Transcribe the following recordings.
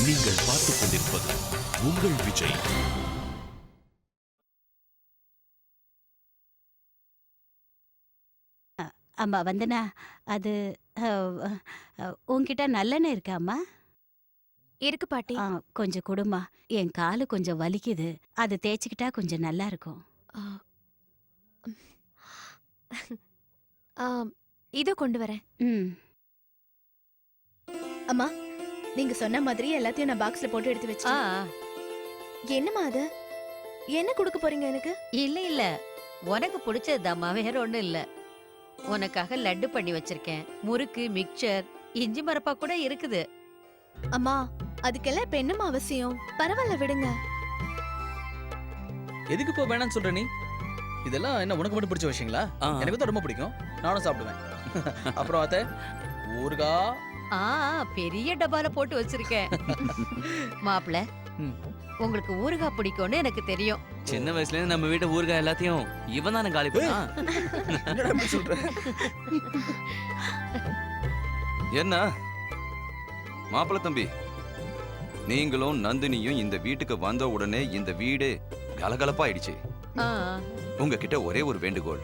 நீங்கள் பார்த்துக் கொண்டிருப்பது உங்கள் விஜய். அம்மா வந்தனா, அது உன்கிட்ட நல்லெண்ணெய் இருக்கா அம்மா? இருக்கு பாட்டி. கொஞ்சம் கொடுமா. என் காலு கொஞ்சம் வலிக்குது. அது தேய்ச்சிக்கிட்டா கொஞ்சம் நல்லா இருக்கும். இதோ கொண்டு வரேன். ம். அம்மா, நீங்க சொன்ன மாதிரி எல்லாத்தையும் நான் பாக்ஸ்ல போட்டு எடுத்து வச்சேன். என்னம்மா அது? என்ன கொடுக்க போறீங்க எனக்கு? இல்ல இல்ல, உனக்கு பிடிச்சதுதாம்மா, வேற ஒண்ணும் இல்ல. உனக்காக லட்டு பண்ணி வச்சிருக்கேன். முறுக்கு, மிக்சர், இஞ்சி மரப்பா கூட இருக்குது. அம்மா, அதுக்கெல்லாம் இப்ப என்னம்மா அவசியம்? பரவாயில்ல, விடுங்க. எதுக்கு இப்போ வேணாம்னு சொல்ற நீ? இதெல்லாம் என்ன உனக்கு மட்டும் பிடிச்ச விஷயங்களா? எனக்கு தான் ரொம்ப பிடிக்கும். நானும் சாப்பிடுவேன். அப்புறம் அத்தை, ஊறுகாய் பெரிய டப்பால போட்டு வச்சிருக்கேன். மாப்பிள்ள, உங்களுக்கு ஊறுகாய் பிடிக்கும்னு எனக்கு தெரியும். சின்ன வயசுல இருந்து நம்ம வீட்டு ஊறுகாய் எல்லாத்தையும் இவன் தானே காலி பண்ணான். என்னடா இப்படி சொல்ற? என்ன மாப்பிள்ள தம்பி, நீங்களும் நந்தினியும் இந்த வீட்டுக்கு வந்த உடனே இந்த வீடு கலகலப்பாயிடுச்சு. ஆ, உங்ககிட்ட ஒரே ஒரு வேண்டுகோள்,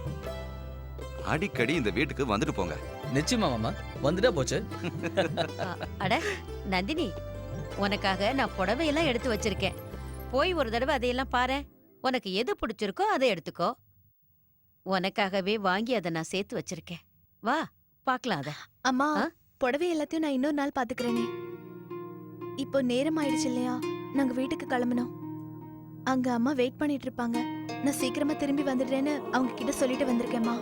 அடிக்கடி இந்த வீட்டுக்கு வந்துட்டு போங்க. நிச்சயமா மாமா, வந்துட்டா போச்சு. அட நந்தினி, உனக்காக நான் புடவையெல்லாம் எடுத்து வச்சிருக்கேன். போய் ஒரு தடவை அதையெல்லாம் பாரு. உனக்கு எது பிடிச்சிருக்கோ அதை எடுத்துக்கோ. உனக்காகவே வாங்கி அதை நான் சேர்த்து வச்சிருக்கேன். வா பாக்கலாம் அத. அம்மா, புடவை எல்லாத்தையும் நான் இன்னொரு நாள் பாத்துக்கிறேனே. இப்போ நேரம் ஆயிடுச்சு இல்லையா? நாங்க வீட்டுக்கு கிளம்பணும். அங்க அம்மா வெயிட் பண்ணிட்டு இருப்பாங்க. நான் சீக்கிரமா திரும்பி வந்துடுறேன்னு அவங்க கிட்ட சொல்லிட்டு வந்திருக்கேம்மா.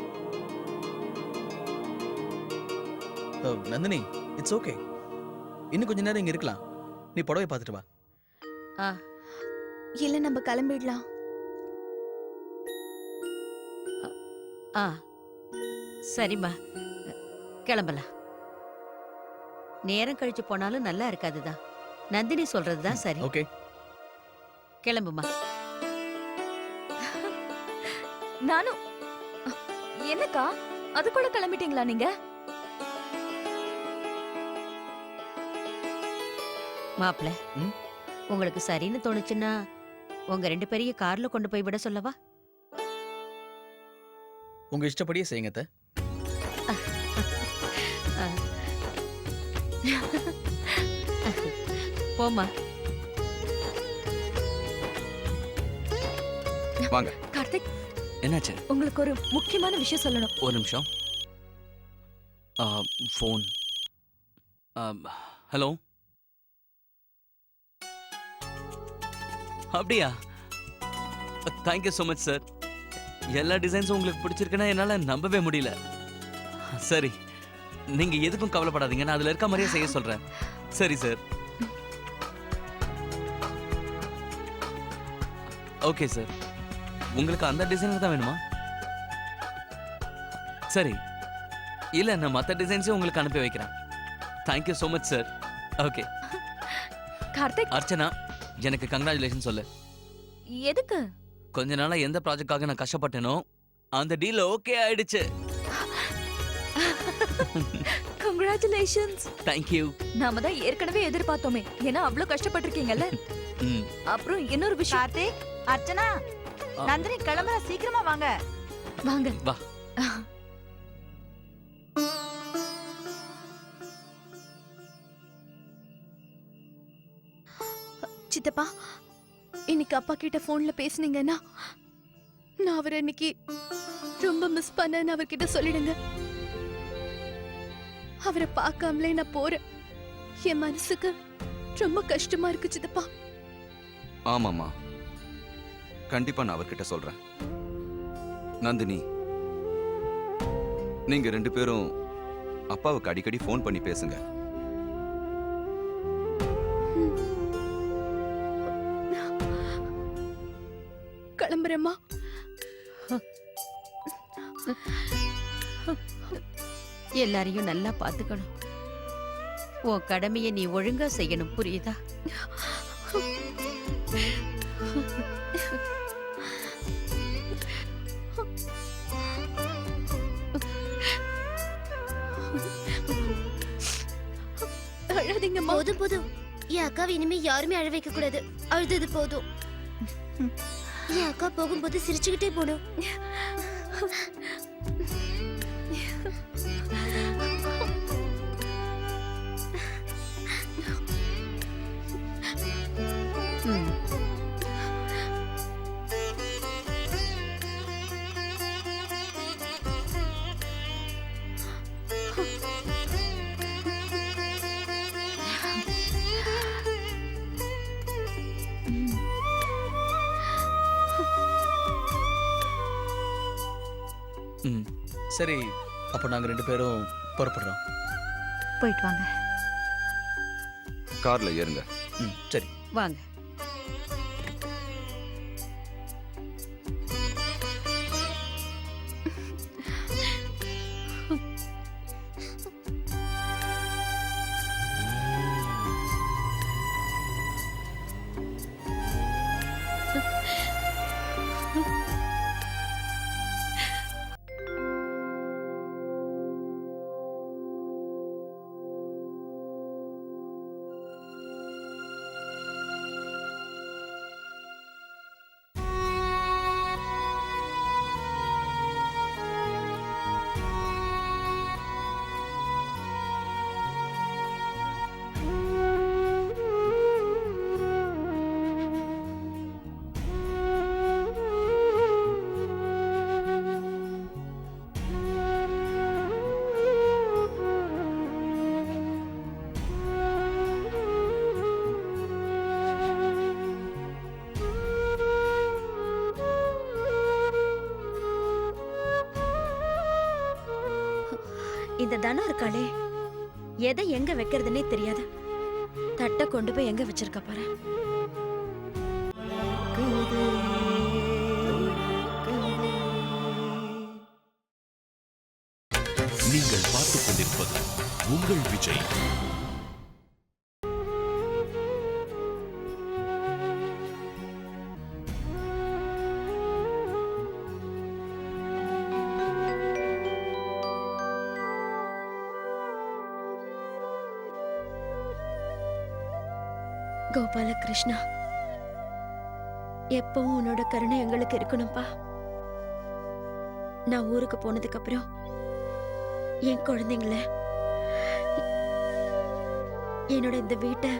Nandini, it's okay. இன்னும் கொஞ்ச நேரம் இங்க இருக்கலாம். நீ புடவை பார்த்துட்டு வா. இல்ல, நம்ம கிளம்பிடலாம். சரிம்மா, கிளம்பலாம். நேரம் கழிச்சு போனாலும் நல்லா இருக்காதுதான். நந்தினி சொல்றதுதான் சரி. ஓகே, கிளம்புமா. நானும். என்னக்கா, அதுக்குள்ள கிளம்பிட்டீங்களா நீங்க? மாப்பிள்ள, உங்களுக்கு சரின்னு தோணுச்சுன்னா உங்க 2 பேரையும் கார்ல கொண்டு போய் விட சொல்லவா? உங்க இஷ்டப்படியே செய்யுங்க அத்தை. போமா. வாங்க. கார்த்திக், என்னாச்சு? உங்களுக்கு ஒரு முக்கியமான விஷயம் சொல்லணும். ஒரு நிமிஷம். ஃபோன். ஹலோ. அப்படியா? Thank you so much sir. எல்லா டிசைன்ஸும் உங்களுக்கு பிடிச்சிருக்குன்னா என்னால் நம்பவே முடியல. சரி, நீங்க எதுக்கும் கவலைப்படாதீங்க, நான் அதுல இருக்க மாதிரியே செய்ய சொல்றேன். சரி சார். Okay sir. உங்களுக்கு அந்த டிசைன்ல தான் வேணுமா? சரி, இல்ல நான் மற்ற டிசைன்ஸையும் உங்களுக்கு அனுப்பி வைக்கிறேன். Thank you so much sir. Okay. Karthik, Archana, எனக்கு கங்க்ராச்சுலேஷன் சொல்லு. எதுக்கு? கொஞ்ச நாளா எந்த ப்ராஜெக்ட்காக நான் கஷ்டப்பட்டேனோ அந்த டீல் ஓகே ஆயிடுச்சு. கங்க்ராச்சுலேஷன்ஸ். தேங்க்யூ. நாம தான் ஏற்கனவே எதிர்பார்த்தோமே, ஏன்னா அவ்வளவு கஷ்டப்பட்டிருக்கீங்கல்ல. அப்புறம் இன்னொரு விஷயம். கார்த்திக், அர்ச்சனா, நந்தினி கிளம்புற, சீக்கிரமா வாங்க. வாங்க. வா. சித்தப்பா, இன்னைக்கு அப்பா கிட்ட போன்ல பேசுனீங்கன்னா நான் அவரை இன்னைக்கு ரொம்ப மிஸ் பண்ணேன்னு அவர்கிட்ட சொல்லிடுங்க. அவரை பார்க்காமலே நான் போறேன். என் மனசுக்கு ரொம்ப கஷ்டமா இருக்கு சித்தப்பா. ஆமாம்மா, கண்டிப்பா நான் அவர்கிட்ட சொல்றேன். நந்தினி, நீங்க 2 பேரும் அப்பாவுக்கு அடிக்கடி ஃபோன் பண்ணி பேசுங்க. கிளம்புறேம்மா. எல்லாரையும் நல்லா பாத்துக்கணும். உன் கடமையை நீ ஒழுங்கா செய்யணும், புரியுதா? அழாதீங்கம்மா. போதும் போதும், என் அக்காவை இனிமே யாருமே அழ வைக்க கூடாது. அழுதது போதும். என் அக்கா போகும்போது சிரிச்சுக்கிட்டே போடும். ம். ம் சரி, அப்போ நாங்க 2 பேரும் புறப்படுறோம். போயிட்டு வாங்க. கார்ல ஏறுங்க. ம் சரி. வாங்க. இந்த தனம் இருக்காளே, எதை எங்க வைக்கிறதுனே தெரியாது. தட்டை கொண்டு போய் எங்க வச்சிருக்க பாரு. நீங்கள் பார்த்துக் கொண்டிருப்பது உங்கள் விஜய். கோபாலகிருஷ்ணா, எப்பவும் உன்னோட கருணை எங்களுக்கு இருக்கணும்பா. நான் ஊருக்கு போனதுக்கு அப்புறம் என் குழந்தைங்கள, என்னோட இந்த வீட்டை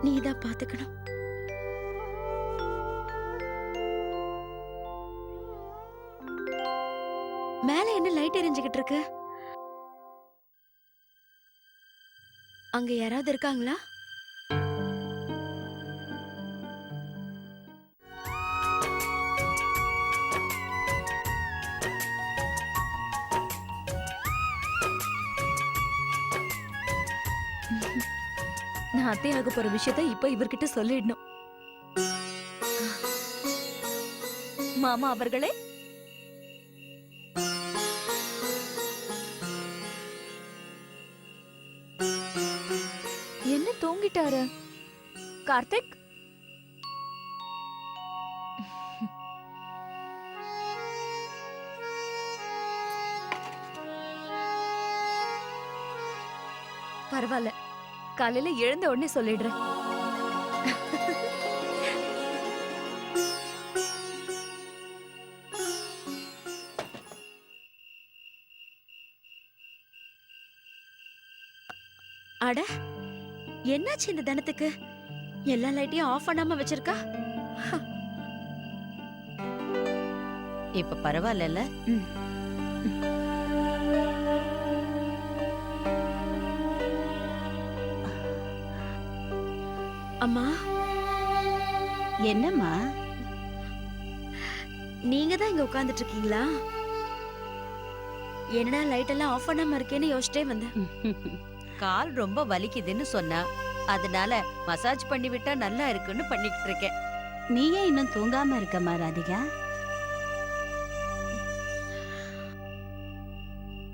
நீதான் பாத்துக்கணும். மேல என்ன லைட் எரிஞ்சுகிட்டு இருக்கு? அங்க யாராவது இருக்காங்களா? நான் அத்தையாக போற விஷயத்த இப்ப இவர்கிட்ட சொல்லிடணும். மாமா அவர்களே, என்ன தூங்கிட்டாரு? கார்த்திக், பரவாயில்ல, காலையில எழுந்த உடனே சொல்லிடுறேன். அட, என்னாச்சு இந்த தனத்துக்கு? எல்லா லைட்டையும் ஆஃப் பண்ணாம வச்சிருக்கா. இப்ப பரவாயில்ல. அம்மா, என்னம்மா? நீங்க தான் இங்க உட்கார்ந்துட்டு இருக்கீங்களா? என்னடா லைட் எல்லாம் ஆஃப் பண்ணாம இருக்கேன்னு யோசிச்சிட்டே வந்தேன். கால் ரொம்ப வலிக்குதுன்னு சொன்னா, அதனால மசாஜ் பண்ணி விட்டா நல்லா இருக்குன்னு பண்ணிக்கிட்டு இருக்கேன். நீ ஏன் இன்னும் தூங்காம இருக்கம்மா ராதிகா?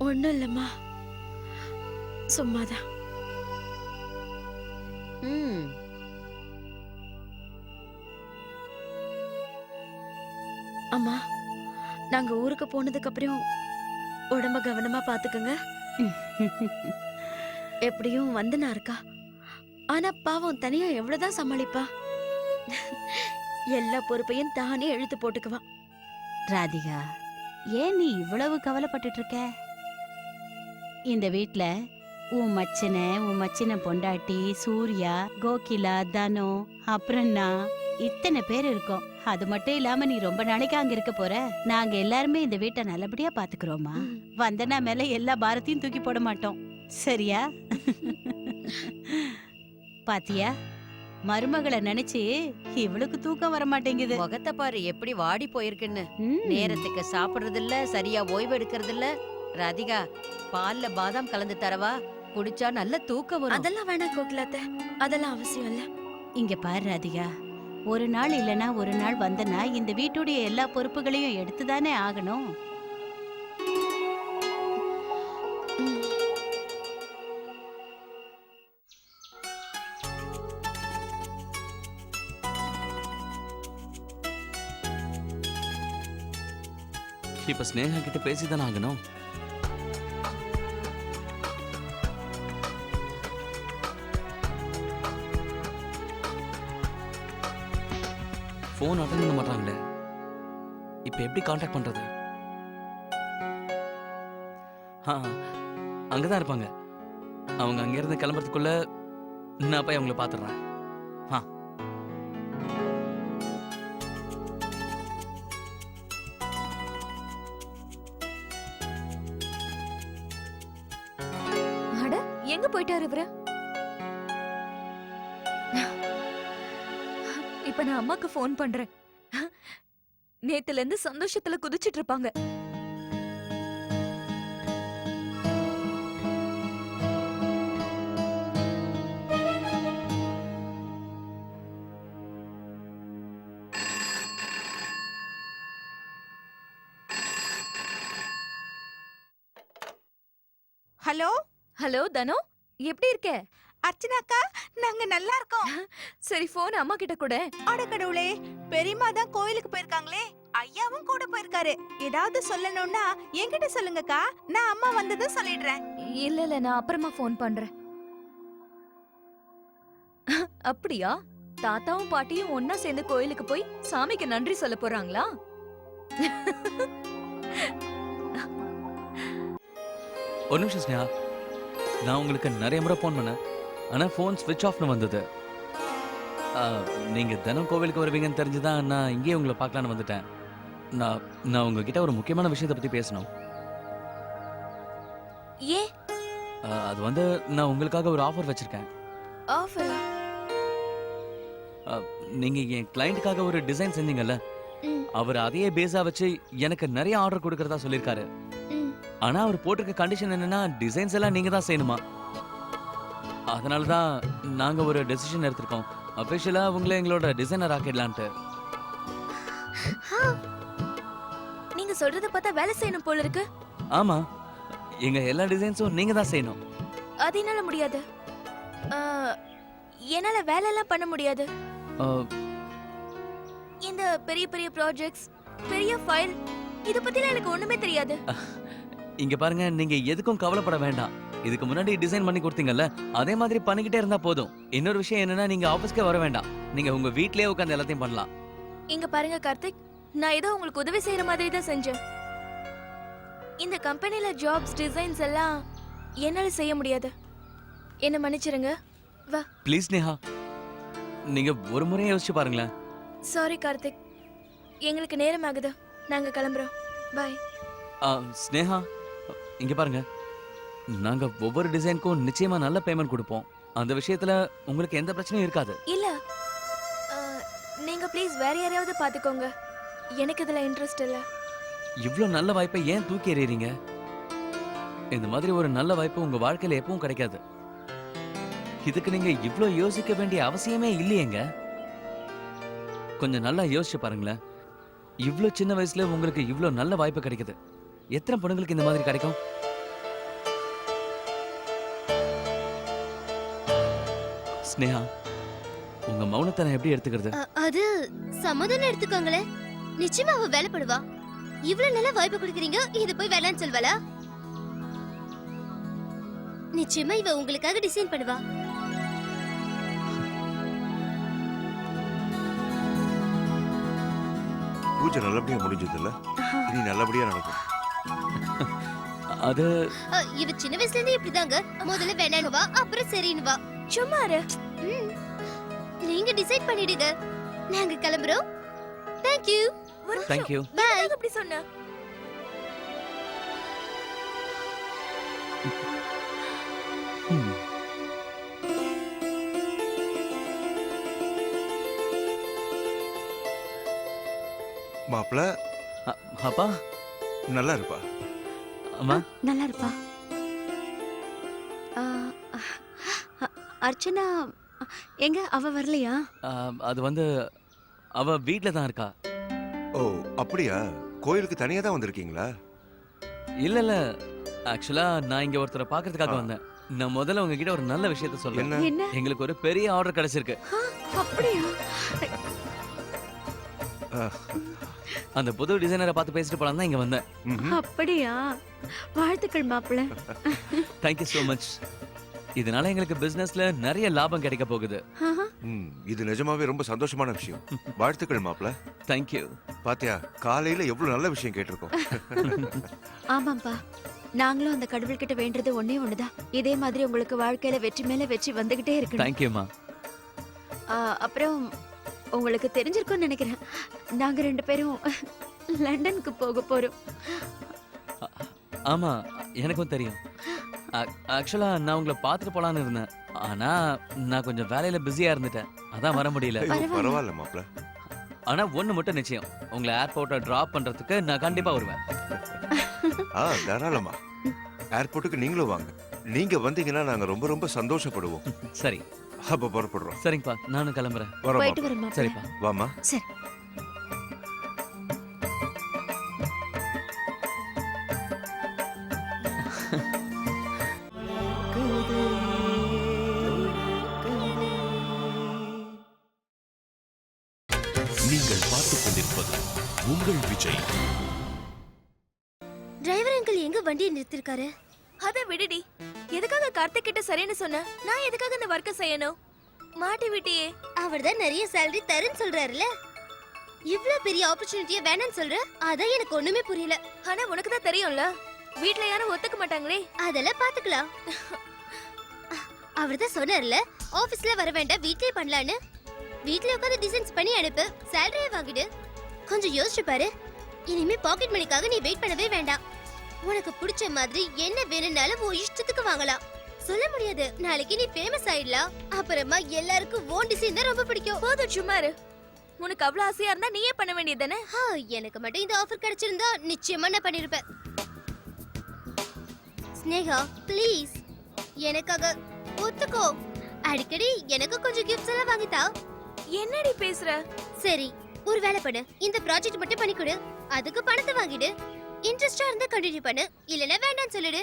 ஒண்ணும் இல்லம்மா, சும்மாதான். ம். அம்மா, நாங்க ஊருக்கு போனதுக்கு அப்புறம் உடம்ப கவனமா பாத்துக்கங்க. எப்படியும் வந்தனா இருக்கா, ஆனா பாவம் தனியா எவ்வளவுதான் சமாளிப்பா? எல்லா பொறுப்பையும் தானே இழுத்து போட்டுக்குவா. ராதிகா, ஏன் நீ இவ்வளவு கவலைப்பட்டுட்டு இருக்க? இந்த வீட்ல உன் மச்சின பொண்டாட்டி, சூர்யா, கோகிலா, தனு, அப்புறம் நான், இத்தனை பேர் இருக்கோம். அது மட்டும் இல்லாம நீ ரொம்ப நாளைக்கு அங்க இருக்க போற. நாங்க எல்லாருமே இந்த வீட்டை நல்லபடியா பாத்துக்கிறோமா. வந்தனா மேல எல்லா பாரத்தையும் தூக்கி போட மாட்டோம், சரியா? பாத்தியா, மருமகளை நினைச்சு இவளுக்கு தூக்கம் வர மாட்டேங்குது. முகத்தை பாரு எப்படி வாடி போயிருக்குன்னு. ம். நேரத்துக்கு சாப்பிடுறது இல்ல, சரியா ஓய்வு எடுக்கிறது இல்ல. ராதிகா, பால்ல பாதாம் கலந்து தரவா? குடிச்சா நல்ல தூக்கம் வரும். அதெல்லாம் வேணாம் கோகிலாத்த, அதெல்லாம் அவசியம் இல்ல. இங்க பாரு ராதிகா, ஒரு நாள் இல்லனா ஒரு நாள் வந்தனா இந்த வீட்டுடைய எல்லா பொறுப்புகளையும் எடுத்துதானே ஆகணும். இப்ப ஸ்னேகா கிட்ட பேசிதானே ஆகணும். போன் அட்டன் பண்ண மாட்டாங்களே, இப்ப எப்படி காண்டாக்ட் பண்றது? அங்கதான் இருப்பாங்க. அவங்க அங்க இருந்து கிளம்புறதுக்குள்ள நான் போய் அவங்கள பாத்துறேன். எங்க போயிட்டாரு இவரு? இப்ப நான் அம்மாக்கு ஃபோன் பண்றேன். நேத்துல இருந்து சந்தோஷத்துல குதிச்சிட்டு இருப்பாங்க. ஹலோ ஹலோ தனு, எப்படி இருக்க? அர்ச்சனாக்கா, நாங்க நல்லா இருக்கோம். சரி, போன் அம்மா கிட்ட கூட. அட கடவுளே, பெரியம்மா தான் கோயிலுக்கு போயிருக்காங்களே, ஐயாவும் கூட போயிருக்காரு. ஏதாவது சொல்லணும்னா என்கிட்ட சொல்லுங்கக்கா, நான் அம்மா வந்ததும் சொல்லிடுறேன். இல்ல நான் அப்புறமா ஃபோன் பண்றேன். அப்படியா? தாத்தாவும் பாட்டியும் ஒன்னா சேர்ந்து கோயிலுக்கு போய் சாமிக்கு நன்றி சொல்ல போறாங்களா? ஒரு நிமிஷம் ஸ்னேகா, நான் உங்களுக்கு நிறைய முறை ஃபோன் பண்ணேன், ஆனா ஃபோன் ஸ்விட்ச் ஆஃப்னு வந்தது. நீங்க தினம் கோவிலுக்கு வருவீங்கன்னு தெரிஞ்சுதான் நான் இங்கேயே உங்களை பார்க்கலான்னு வந்துட்டேன். நான் உங்ககிட்ட ஒரு முக்கியமான விஷயத்தை பத்தி பேசணும். ஏ அது வந்து நான் உங்களுக்காக ஒரு ஆஃபர் வச்சிருக்கேன். ஆஃபரா? நீங்க என் கிளையண்ட்டுக்காக ஒரு டிசைன் செஞ்சீங்கல்ல, அவர் அதையே பேஸா வச்சு எனக்கு நிறைய ஆர்டர் கொடுக்கறதா சொல்லியிருக்காரு. ஆனா அவர் போட்டிருக்க கண்டிஷன் என்னன்னா, டிசைன்ஸ் எல்லாம் நீங்க தான் செய்யணுமா. அதனால தான் நாங்க ஒரு டெசிஷன் எடுத்திருக்கோம், அபிஷியலா உங்களை எங்களோட டிசைனர் ஆக்கிடலான்ட்டு. நீங்க சொல்றத பார்த்தா வேலை செய்யணும் போல இருக்கு. ஆமா, எங்க எல்லா டிசைன்ஸும் நீங்க தான் செய்யணும். அது என்னால முடியாது. என்னால வேலை எல்லாம் பண்ண முடியாது. இந்த பெரிய பெரிய ப்ராஜெக்ட்ஸ், பெரிய ஃபைல், இத பத்திலாம் எனக்கு ஒண்ணுமே தெரியாது. இங்க பாருங்க, நீங்க எதுக்கும் கவலைப்பட வேண்டாம். இதுக்கு முன்னாடி டிசைன் பண்ணி கொடுத்தீங்கல்ல, அதே மாதிரி பண்ணிக்கிட்டே இருந்தா போதும். இன்னொரு விஷயம் என்னன்னா, நீங்க ஆபீஸ்க்கே வர வேண்டாம், நீங்க உங்க வீட்லயே உட்கார்ந்து எல்லாத்தையும் பண்ணலாம். இங்க பாருங்க கார்த்திக், நான் ஏதோ உங்களுக்கு உதவி செய்யற மாதிரி தான் செஞ்சேன். இந்த கம்பெனில ஜாப்ஸ், டிசைன்ஸ் எல்லாம் என்னால செய்ய முடியாது. என்ன மன்னிச்சிருங்க. வா. ப்ளீஸ் நேஹா, நீங்க ஒரு முறை யோசிச்சு பாருங்களேன். சாரி கார்த்திக், எங்களுக்கு நேரம் ஆகுது, நாங்க கிளம்புறோம். பாய். ஸ்னேகா, இங்க பாருங்க, நாங்க ஒவ்வொரு டிசைனுக்கும் நிச்சயமா நல்ல பேமெண்ட் கொடுப்போம். அந்த விஷயத்துல உங்களுக்கு எந்த பிரச்சனையும் இருக்காது. இல்ல, நீங்க ப்ளீஸ் வேற யாரையாவது பாத்துக்கோங்க, எனக்கு இதுல இன்ட்ரெஸ்ட் இல்ல. இவ்ளோ நல்ல வாய்ப்பை ஏன் தூக்கி எறியறீங்க? இந்த மாதிரி ஒரு நல்ல வாய்ப்பு உங்க வாழ்க்கையில எப்பவும் கிடைக்காது. இதுக்கு நீங்க இவ்ளோ யோசிக்க வேண்டிய அவசியமே இல்லையேங்க. கொஞ்சம் நல்லா யோசிச்சு பாருங்களேன். இவ்ளோ சின்ன வயசுல உங்களுக்கு இவ்ளோ நல்ல வாய்ப்பு கிடைக்குது. எத்தனை பொண்ணுங்களுக்கு இந்த மாதிரி கிடைக்கும்? ஸ்னேகா, உங்க மௌனத்தை நான் எப்படி எடுத்துக்கிறது? அது சமாதானம் எடுத்துக்கோங்களேன். நிச்சயமா அவ வேலைப்படுவா. இவ்வளவு நல்ல வாய்ப்பு கொடுக்குறீங்க, இது போய் வேலைன்னு சொல்வாளா? நிச்சயமா இவ உங்களுக்காக டிசைன் பண்ணுவா. பூஜை நல்லபடியா முடிஞ்சது இல்ல? இனி நல்லபடியா நடக்கும். அது இவ சின்ன வயசுல இருந்து இப்படிதாங்க. முதல்ல வேணான்னு வா, அப்புறம் சரின்னு வா. சும்மா இரு. நீங்க டிசைட் பண்ணிடுங்க. நாங்க கிளம்புறோம். Thank you. தேங்க்யூ. Bye. அப்படி சொன்ன மாப்பிள அப்பா நல்லா இருப்பா. அம்மா நல்லா இருப்பா. அர்ச்சனா எங்க அவ வரலையா? அது வந்து அவ வீட்ல தான் இருக்கா. ஓ அப்படியா? கோயிலுக்கு தனியா தான் வந்திருக்கீங்களா? இல்ல இல்ல, ஆக்சுவலா நான் இங்க ஒருத்தரை பாக்குறதுக்காக வந்தேன். நான் முதல்ல உங்ககிட்ட ஒரு நல்ல விஷயத்த சொல்றேன். என்ன? என்ன? எங்களுக்கு ஒரு பெரிய ஆர்டர் கிடைச்சிருக்கு. அப்படியா? அந்த புது டிசைனரை பார்த்து பேசிட்டு போலாம் தான் இங்க வந்தேன். ம்ஹும். அப்படியா? வாழ்த்துக்கள் மாப்பிள்ள. Thank you so much. இதனால எங்களுக்கு பிசினஸ்ல நிறைய லாபம் கிடைக்க போகுது. இது நிஜமாவே ரொம்ப சந்தோஷமான விஷயம். வாழ்த்துக்கள் மாப்பிள. தேங்க்யூ. பாத்தியா, காலையில எவ்வளவு நல்ல விஷயம் கேட்டிருக்கோம். ஆமாப்பா, நாங்களும் அந்த கடவுள்கிட்ட வேண்டது ஒண்ணே ஒண்ணுதான். இதே மாதிரி உங்களுக்கு வாழ்க்கையில வெற்றி மேல வெற்றி வந்துகிட்டே இருக்கணும். தேங்க்யூமா. அப்புறம் உங்களுக்கு தெரிஞ்சிருக்கும்னு நினைக்கிறேன், நாங்க 2 பேரும் லண்டனுக்கு போக போறோம். ஆமா, எனக்கும் தெரியும். ஆக்சுவலா நான் உங்களை பார்த்துட்டு போலான்னு இருந்தேன். ஆனா நான் கொஞ்சம் வேலையில பிஸியா இருந்துட்டேன், அதான் வர முடியல. ஐயோ, பரவாயில்ல மாப்பிள. ஆனா ஒண்ணு மட்டும் நிச்சயம், உங்களை ஏர்போர்ட்ல டிராப் பண்றதுக்கு நான் கண்டிப்பா வருவேன். தாராளமா. ஏர்போர்ட்டுக்கு நீங்களும் வாங்க. நீங்க வந்தீங்கன்னா நாங்க ரொம்ப ரொம்ப சந்தோஷப்படுவோம். சரி அப்ப புறப்படுறோம். சரிங்கப்பா, நானும் கிளம்புறேன். வரோம் போயிட்டு மாப்பிள. வரோம் மாப்பிள்ள. சரிப்பா. வாமா. சரி. நீங்கள் பார்த்துக் கொண்டிருப்பது உங்கள் விஜய். டிரைவர் அங்கிள் எங்க வண்டியை நிறுத்திருக்காரு? அத விடுடி. எதுக்காக கார்த்திக் கிட்ட சரின்னு சொன்ன? நான் எதுக்காக இந்த வர்க்க செய்யணும்? மாட்டி விட்டியே. அவர்தான் நிறைய salary தரேன்னு சொல்றாருல. இவ்ளோ பெரிய ஆப்பர்ச்சுனிட்டியை வேணாம்னு சொல்ற? அதான் எனக்கு ஒண்ணுமே புரியல. ஆனா உனக்கு தான் தெரியும்ல, வீட்ல யாரும் ஒத்துக்க மாட்டாங்களே. அதெல்லாம் பாத்துக்கலாம். அவர்தான் சொன்னார்ல, ஆபீஸ்ல வர வேண்டாம், வீட்லயே பண்ணலான்னு. வீட்ல உட்கார்ந்து டிசைன்ஸ் பண்ணி அனுப்பு, சேலரியை வாங்கிடு. கொஞ்சம் யோசிச்சு பாரு. இனிமே பாக்கெட் மணிக்காக நீ வெயிட் பண்ணவே வேண்டாம். உனக்கு பிடிச்ச மாதிரி என்ன வேணும்னாலும் உன் இஷ்டத்துக்கு வாங்கலாம். சொல்ல முடியாது, நாளைக்கு நீ ஃபேமஸ் ஆயிடலாம். அப்புறமா எல்லாருக்கும் ஓன் டிசைன் தான் ரொம்ப பிடிக்கும். போதும் சும்மா இரு. உனக்கு அவ்வளவு ஆசையா இருந்தா நீயே பண்ண வேண்டியதானே? எனக்கு மட்டும் இந்த ஆஃபர் கிடைச்சிருந்தா நிச்சயமா நான் பண்ணிருப்பேன். ஸ்னேகா ப்ளீஸ் எனக்காக ஒத்துக்கோ. அடிக்கடி எனக்கு கொஞ்சம் கிஃப்ட்ஸ் எல்லாம் வாங்கித்தா. என்னடி பேசுற? சரி, ஒரு வேலை பண்ணு, இந்த ப்ராஜெக்ட் மட்டும் பண்ணி கொடு. அதுக்கு பணத்தை வாங்கிடு. இன்ட்ரெஸ்டா இருந்தா கண்டினியூ பண்ணு, இல்லனா வேண்டாம்னு சொல்லிடு.